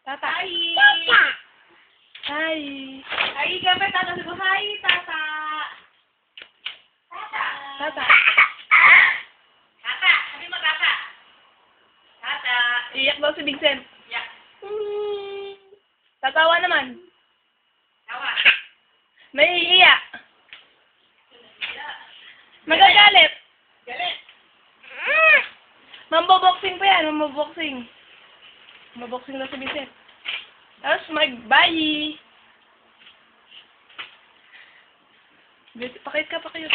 Tata. Hi. Hi. Hi, gabi, tata. Sabi ko, hi, tata. Tata. Tata. Tata. Sabi mo, tata. Tata. Iyak daw si Vincent. Yeah. Tatawa naman. Tawa. Naiiyak. Magagalit. Galit. Mamboboxing pa yan. Mamboboxing. Mamboboxing daw si Vincent. Tapos mag-bye. Pakit ka, pakit.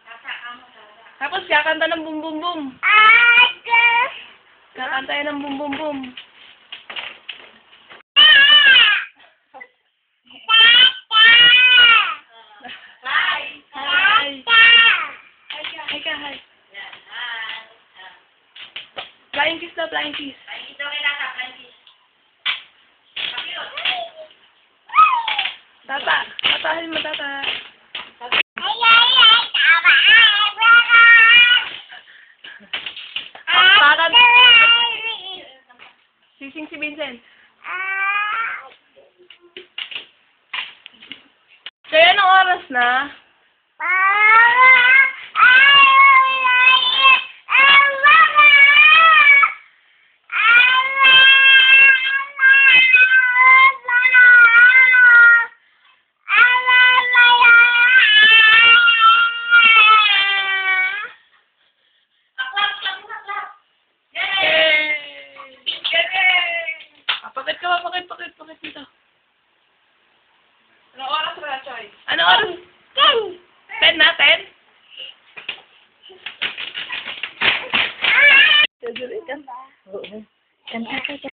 Tata, amo, tata. Tapos kakanta ng bum bum bum. Kakanta yan ng bum bum bum. Hi. Hi. Hi ka. Hi ka, hi. Yeah, hi. Flying kiss daw, flying kiss. Flying kiss daw kay tata, flying kiss. Pakiyot. Tata. Tatahin mo, tata. Parang sising si Vincent. Kaya anong oras na? Pakit ka ba? Pakit dito. Anong oras ba, Choy? Ano oras? 10 na? 10? Oo. Kanta ka.